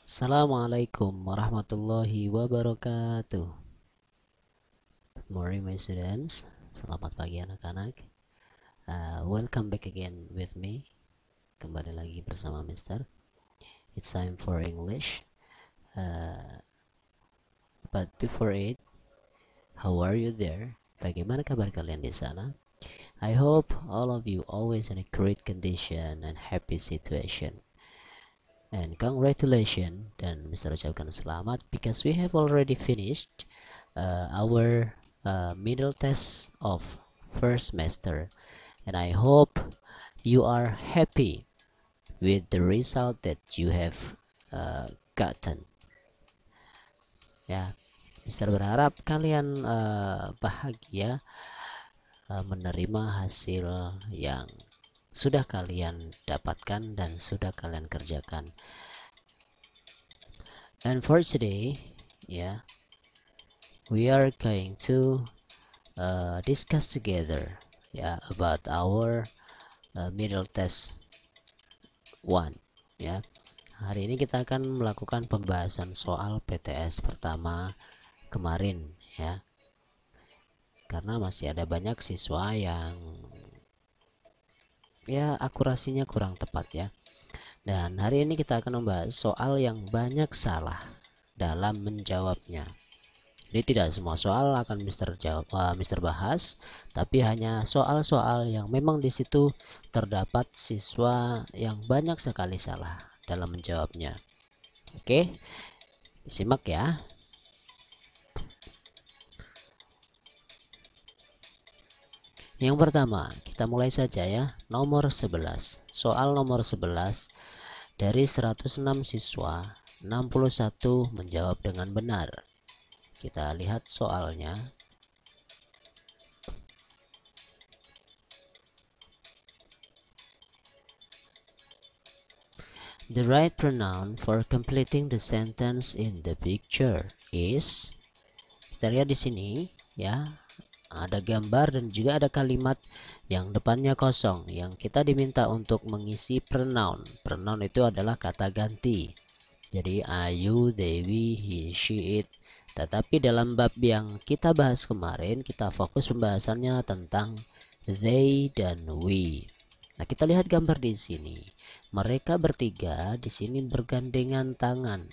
Assalamualaikum warahmatullahi wabarakatuh. Good morning my students. Selamat pagi anak-anak. Welcome back again with me. Kembali lagi bersama Mister. It's time for English. But before it, how are you there? Bagaimana kabar kalian di sana? I hope all of you always in a great condition and happy situation. And congratulations dan Mister ucapkan selamat because we have already finished our middle test of first semester, and I hope you are happy with the result that you have gotten. Ya, Mister berharap kalian bahagia menerima hasil yang sudah kalian dapatkan dan sudah kalian kerjakan. And for today, yeah, we are going to discuss together, yeah, about our middle test 1, ya. Hari ini kita akan melakukan pembahasan soal PTS pertama kemarin, ya. Karena masih ada banyak siswa yang ya akurasinya kurang tepat, ya. Dan hari ini kita akan membahas soal yang banyak salah dalam menjawabnya. Jadi tidak semua soal akan Mister bahas, tapi hanya soal-soal yang memang di situ terdapat siswa yang banyak sekali salah dalam menjawabnya. Oke, simak ya. Yang pertama, kita mulai saja ya. Nomor 11. Soal nomor 11, dari 106 siswa, 61 menjawab dengan benar. Kita lihat soalnya. The right pronoun for completing the sentence in the picture is, kita lihat di sini ya, ada gambar dan juga ada kalimat yang depannya kosong yang kita diminta untuk mengisi pronoun. Pronoun itu adalah kata ganti. Jadi ayu, Dewi, he, she, it. Tetapi dalam bab yang kita bahas kemarin, kita fokus pembahasannya tentang they dan we. Nah, kita lihat gambar di sini. Mereka bertiga di sini bergandengan tangan.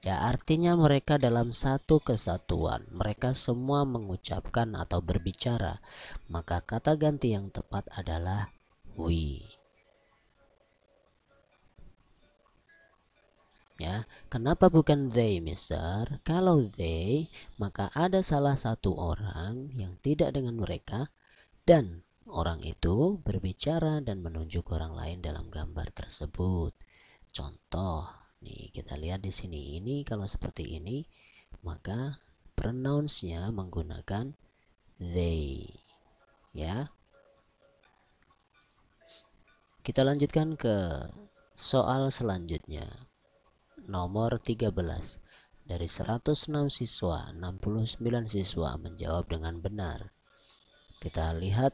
Ya, artinya mereka dalam satu kesatuan. Mereka semua mengucapkan atau berbicara. Maka kata ganti yang tepat adalah we. Ya, kenapa bukan they, Mister? Kalau they, maka ada salah satu orang yang tidak dengan mereka dan orang itu berbicara dan menunjuk orang lain dalam gambar tersebut. Contoh, nih kita lihat di sini. Ini kalau seperti ini, maka pronounsnya menggunakan they. Ya. Kita lanjutkan ke soal selanjutnya. Nomor 13. Dari 106 siswa, 69 siswa menjawab dengan benar. Kita lihat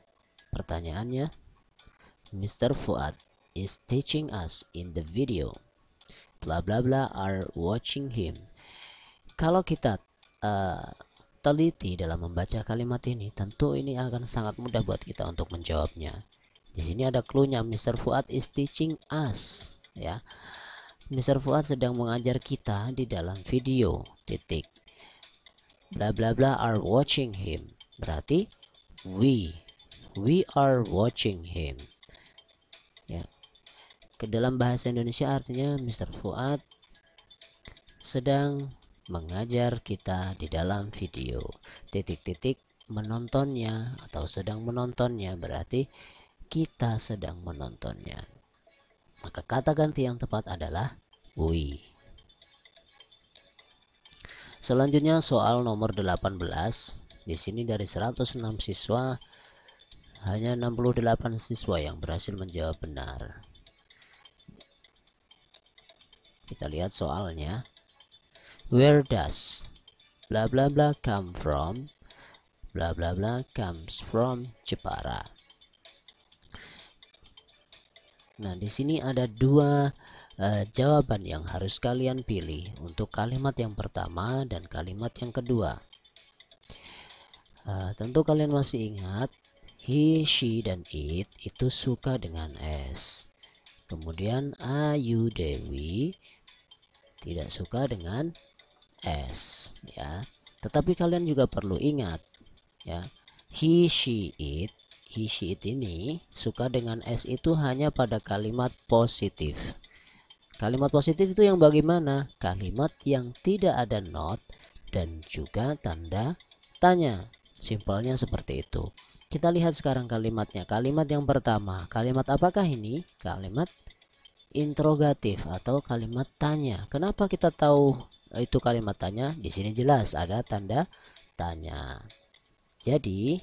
pertanyaannya. Mr. Fuad is teaching us in the video. Bla bla bla are watching him. Kalau kita teliti dalam membaca kalimat ini, tentu ini akan sangat mudah buat kita untuk menjawabnya. Di sini ada clue-nya, Mr. Fuad is teaching us, ya. Mr. Fuad sedang mengajar kita di dalam video. Titik. Bla bla bla are watching him. Berarti we are watching him. Ya. Ke dalam bahasa Indonesia artinya Mr. Fuad sedang mengajar kita di dalam video. Titik-titik menontonnya atau sedang menontonnya berarti kita sedang menontonnya. Maka kata ganti yang tepat adalah we. Selanjutnya soal nomor 18. Di sini dari 106 siswa hanya 68 siswa yang berhasil menjawab benar. Kita lihat soalnya. Where does bla bla bla come from? Bla bla bla comes from Jepara. Nah, di sini ada dua jawaban yang harus kalian pilih untuk kalimat yang pertama dan kalimat yang kedua. Tentu kalian masih ingat he, she, dan it itu suka dengan S. Kemudian Ayu Dewi tidak suka dengan S, ya. Tetapi kalian juga perlu ingat, ya, he, she, it ini suka dengan S itu hanya pada kalimat positif. Kalimat positif itu yang bagaimana? Kalimat yang tidak ada not dan juga tanda tanya. Simpelnya seperti itu. Kita lihat sekarang kalimatnya. Kalimat yang pertama, kalimat apakah ini? Kalimat interrogatif atau kalimat tanya. Kenapa kita tahu itu kalimat tanya? Di sini jelas ada tanda tanya. Jadi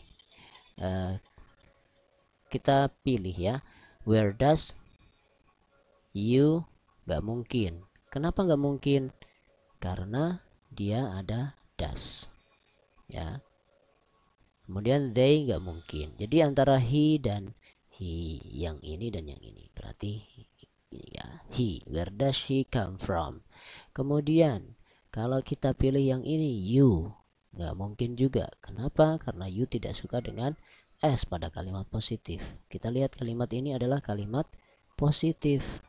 kita pilih ya. Where does you? Gak mungkin. Kenapa gak mungkin? Karena dia ada does, ya. Kemudian they gak mungkin. Jadi antara he dan he, yang ini dan yang ini. Berarti ya, he. Where does he come from? Kemudian kalau kita pilih yang ini you, nggak mungkin juga. Kenapa? Karena you tidak suka dengan s pada kalimat positif. Kita lihat kalimat ini adalah kalimat positif,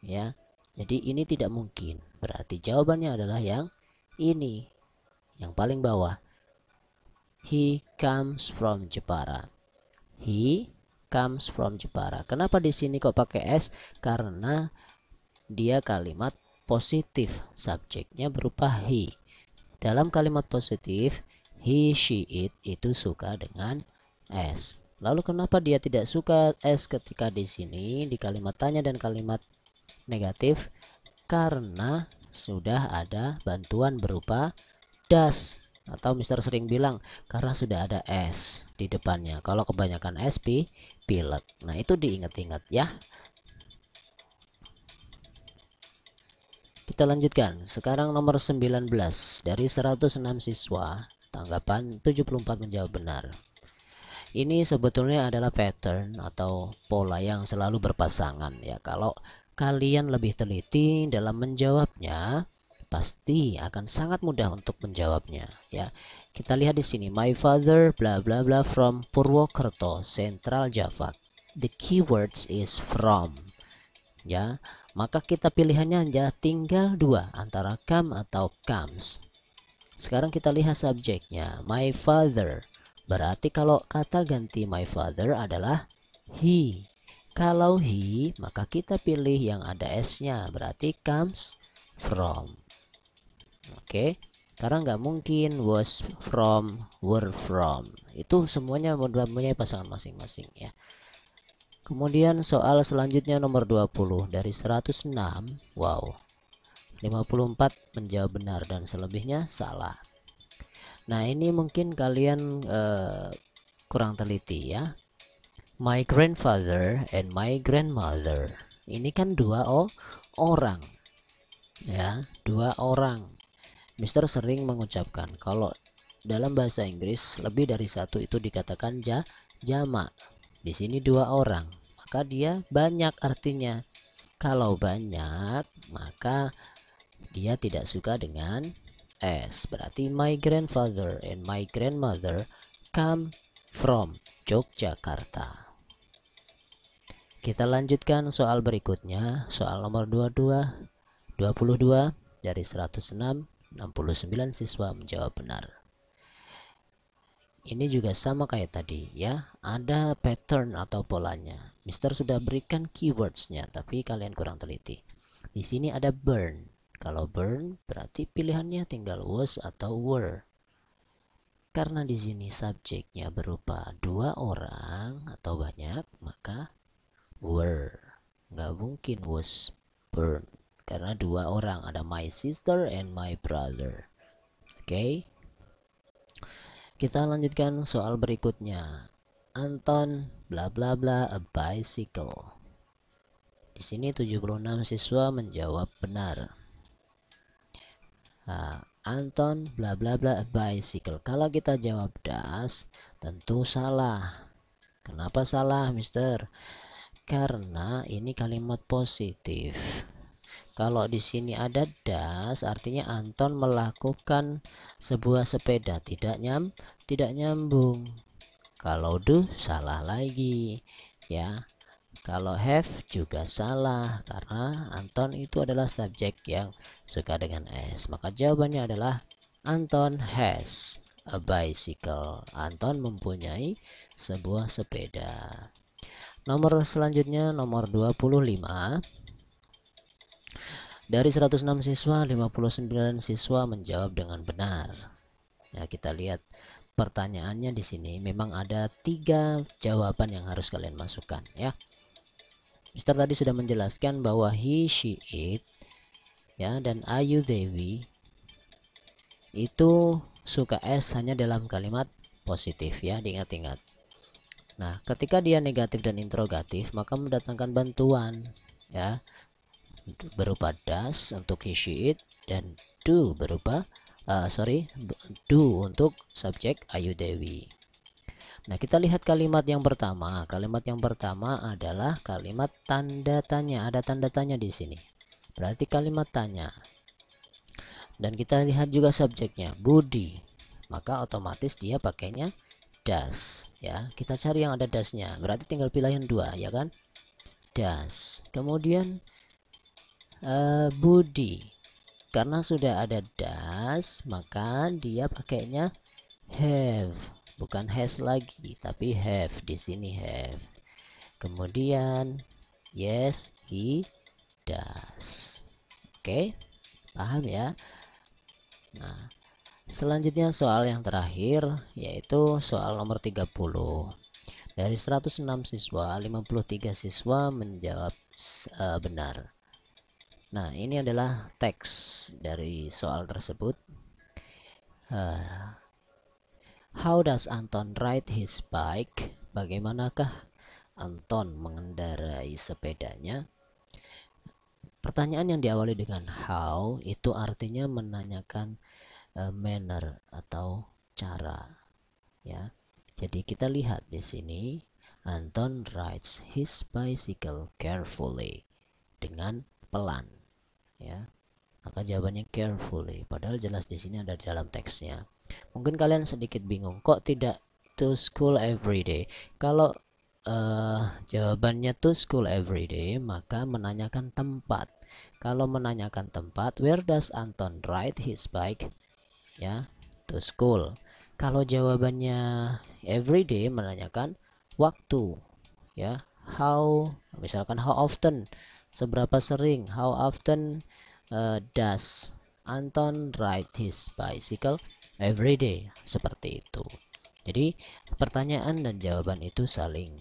ya. Jadi ini tidak mungkin. Berarti jawabannya adalah yang ini, yang paling bawah. He comes from Jepara. He comes from Jepara. Kenapa di sini kok pakai s? Karena dia kalimat positif, subjeknya berupa he. Dalam kalimat positif, he, she, it itu suka dengan s. Lalu kenapa dia tidak suka s ketika di sini di kalimat tanya dan kalimat negatif? Karena sudah ada bantuan berupa does, atau Mister sering bilang karena sudah ada s di depannya. Kalau kebanyakan s pilek. Nah, itu diingat-ingat ya. Kita lanjutkan. Sekarang nomor 19 dari 106 siswa, tanggapan 74 menjawab benar. Ini sebetulnya adalah pattern atau pola yang selalu berpasangan ya. Kalau kalian lebih teliti dalam menjawabnya, pasti akan sangat mudah untuk menjawabnya ya. Kita lihat di sini, my father bla bla bla from Purwokerto, Central Java. The keywords is from, ya. Maka kita pilihannya hanya tinggal dua, antara come atau comes. Sekarang kita lihat subjeknya, my father. Berarti kalau kata ganti my father adalah he. Kalau he, maka kita pilih yang ada s-nya, berarti comes from. Oke, karena nggak mungkin was from, were from. Itu semuanya mempunyai pasangan masing-masing ya. Kemudian soal selanjutnya nomor 20 dari 106. Wow, 54 menjawab benar dan selebihnya salah. Nah, ini mungkin kalian kurang teliti ya. My grandfather and my grandmother. Ini kan dua orang. Ya, dua orang. Mister sering mengucapkan kalau dalam bahasa Inggris lebih dari satu itu dikatakan jamak. Di sini dua orang, maka dia banyak artinya. Kalau banyak, maka dia tidak suka dengan s. Berarti my grandfather and my grandmother come from Yogyakarta. Kita lanjutkan soal berikutnya, soal nomor 22 dari 106, 69 siswa menjawab benar. Ini juga sama kayak tadi ya, ada pattern atau polanya. Mister sudah berikan keywordsnya, tapi kalian kurang teliti. Di sini ada burn. Kalau burn berarti pilihannya tinggal was atau were. Karena di sini subjeknya berupa dua orang atau banyak, maka were. Nggak mungkin was burn. Karena dua orang, ada my sister and my brother. Oke. Kita lanjutkan soal berikutnya. Anton bla bla bla a bicycle. Di sini 76 siswa menjawab benar. Nah, Anton bla bla bla a bicycle. Kalau kita jawab das, tentu salah. Kenapa salah, Mister? Karena ini kalimat positif. Kalau di sini ada das, artinya Anton melakukan sebuah sepeda, tidak nyambung. Kalau do, salah lagi, ya. Kalau have juga salah, karena Anton itu adalah subjek yang suka dengan s. Maka jawabannya adalah Anton has a bicycle. Anton mempunyai sebuah sepeda. Nomor selanjutnya nomor 25. Dari 106 siswa, 59 siswa menjawab dengan benar. Ya, kita lihat pertanyaannya di sini. Memang ada 3 jawaban yang harus kalian masukkan, ya. Mister tadi sudah menjelaskan bahwa he, she, it, ya, dan Ayu Dewi itu suka s hanya dalam kalimat positif, ya, diingat-ingat. Nah, ketika dia negatif dan interrogatif, maka mendatangkan bantuan, ya, berupa das untuk he, she, it, dan do berupa do untuk subjek Ayu Dewi. Nah, kita lihat kalimat yang pertama. Kalimat yang pertama adalah kalimat tanda tanya. Ada tanda tanya di sini. Berarti kalimat tanya. Dan kita lihat juga subjeknya, Budi. Maka otomatis dia pakainya das, ya. Kita cari yang ada dasnya. Berarti tinggal pilih yang 2, ya kan? Das. Kemudian Budi. Karena sudah ada das, maka dia pakainya have. Bukan has lagi, tapi have. Di sini have. Kemudian yes, he does. Oke, paham ya? Nah, selanjutnya soal yang terakhir, yaitu soal nomor 30. Dari 106 siswa, 53 siswa menjawab benar. Nah, ini adalah teks dari soal tersebut. How does Anton ride his bike? Bagaimanakah Anton mengendarai sepedanya? Pertanyaan yang diawali dengan how itu artinya menanyakan manner atau cara, ya. Jadi kita lihat di sini, Anton rides his bicycle carefully, dengan pelan, ya. Maka jawabannya carefully, padahal jelas di sini ada di dalam teksnya. Mungkin kalian sedikit bingung, kok tidak to school every day? Kalau jawabannya to school every day, maka menanyakan tempat. Kalau menanyakan tempat, where does Anton ride his bike? Ya, to school. Kalau jawabannya every day, menanyakan waktu, ya. How, misalkan how often, seberapa sering, how often does Anton ride his bicycle every day, seperti itu. Jadi pertanyaan dan jawaban itu saling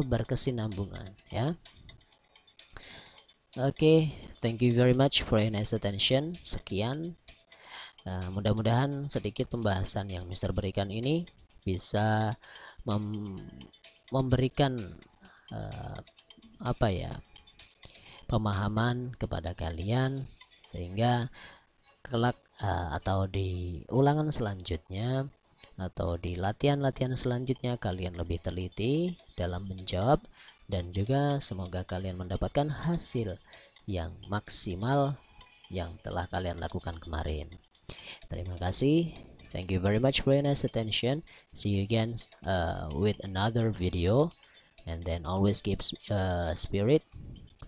berkesinambungan, ya. Oke, thank you very much for your nice attention. Sekian, mudah-mudahan sedikit pembahasan yang Mister berikan ini bisa memberikan pemahaman kepada kalian, sehingga kelak atau di ulangan selanjutnya atau di latihan-latihan selanjutnya kalian lebih teliti dalam menjawab, dan juga semoga kalian mendapatkan hasil yang maksimal yang telah kalian lakukan kemarin. Terima kasih. Thank you very much for your nice attention. See you again with another video, and then always keep spirit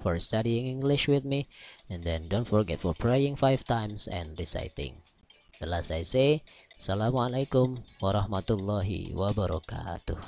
for studying English with me, and then don't forget for praying 5 times and reciting. The last I say, Assalamualaikum warahmatullahi wabarakatuh.